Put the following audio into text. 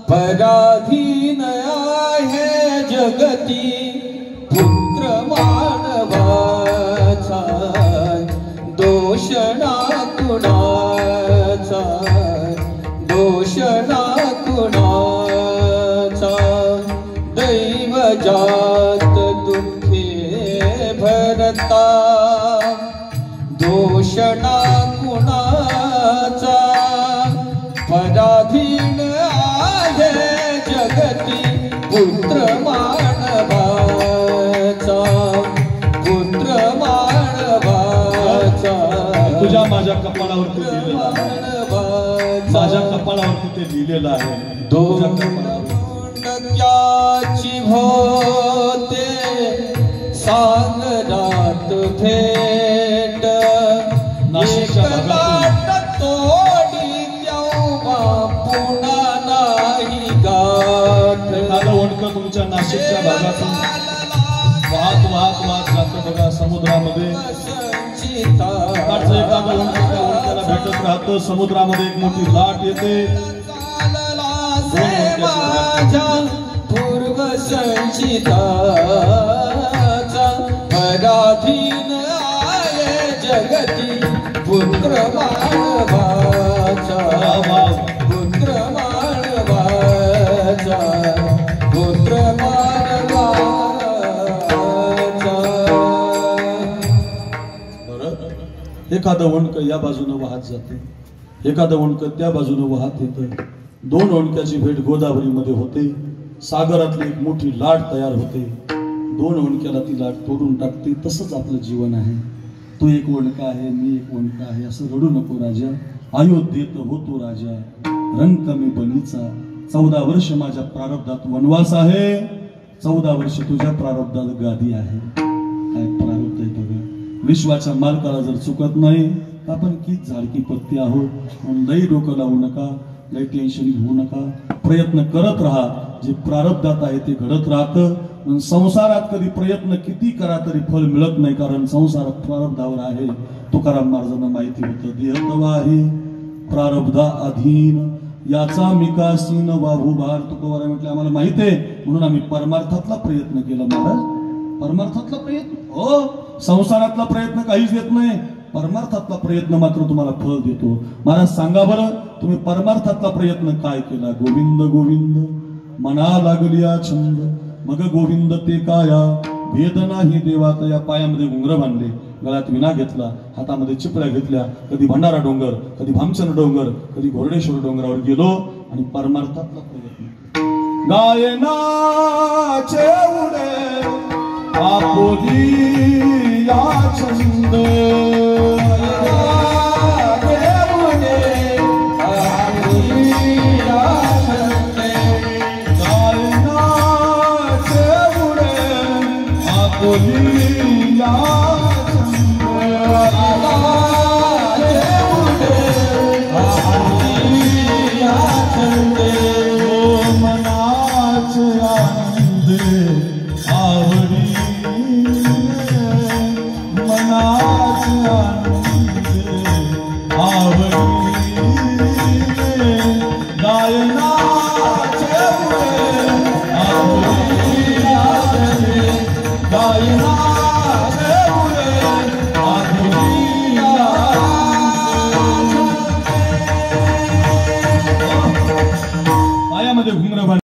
पराधीन आहे जगती पुत्र मानवाचा, दोष ना कुणाचा, दोष ना कुणाचा। दैव जात दुःखे भरता, दोष ना कुणाचा। पराधीन आहे जगती पुत्र मानवाचा, पुत्र मानवाचा। तुझ्या माझ्या कपाळावरती लिहिलेलं आहे, माझ्या कपाळावरती ते लिहिलेलं आहे। दोन मुंडक्याची भोवते सागरात भेट, नाशिकच्या भागातून तोडी तेव्हा पुन्हा नाही गाठ। एखादं ओंडकं तुमच्या नाशिकच्या भागातून वाहत वाहत वाहत जातं बघा समुद्रामध्ये। एखादं ओंडकं त्या ओंडक्याला भेटत राहतं, समुद्रामध्ये एक मोठी लाट येते। पूर्व संचिताचा, पराधीन आहे जगती पुत्र मानवाचा, पुत्र मानवाचा, पुत्र मानवाचा। एखादं ओंडकं या बाजूनं वाहत जाते, एखादं ओंडकं त्या बाजूनं वाहत येतं। दोन ओंडक्याची भेट गोदावरीमध्ये होते, सागरातली एक मोठी लाट तयार होते, दोन ओंडक्याला ती लाट तोडून टाकते। तसंच आपलं जीवन आहे। तू एक ओंडका आहे, मी एक ओंडका आहे, असं रडू नको राजा। अयोध्येत होतो राजा रंग कमी बनीचा, 14 वर्ष माझ्या प्रारब्धात वनवास आहे, 14 वर्ष तुझ्या प्रारब्धात गादी आहे। काय प्रारब्ध आहे बघा। विश्वाच्या मालकाला जर चुकत नाही तर आपण कीच झाडकी पत्ती आहोत, म्हणून लई डोकं लावू नका, लई टेन्शन घेऊ नका, प्रयत्न करत राहा। जे प्रारब्धात आहे ते घडत राहतं। संसारात कधी प्रयत्न किती करा तरी फळ मिळत नाही, कारण संसार प्रारब्धावर आहे। तुकाराम महाराजांना माहिती होतं, देह तवा आहे प्रारब्धा अधीन, याचा मिकासीन वाहू भार। तुकोबाराय म्हटलं आम्हाला माहिती आहे, म्हणून आम्ही परमार्थातला प्रयत्न केला। महाराज परमार्थातला प्रयत्न, हो संसारातला प्रयत्न काहीच देत नाही, परमार्थातला प्रयत्न मात्र तुम्हाला फळ देतो। महाराज सांगा बरं, तुम्ही परमार्थातला प्रयत्न काय केला? गोविंद गोविंद मना लागलिया छंद, मग गोविंद ते काया भेद नाही देवात। या पायामध्ये घुंगर बांधले, गळ्यात विना घेतला, हातामध्ये चिपळ्या घेतल्या। कधी भंडारा डोंगर, कधी भामचंद डोंगर, कधी घोरडेश्वर डोंगरावर गेलो आणि परमार्थातला प्रयत्न। गायनाचे उडे आपोली या छंद,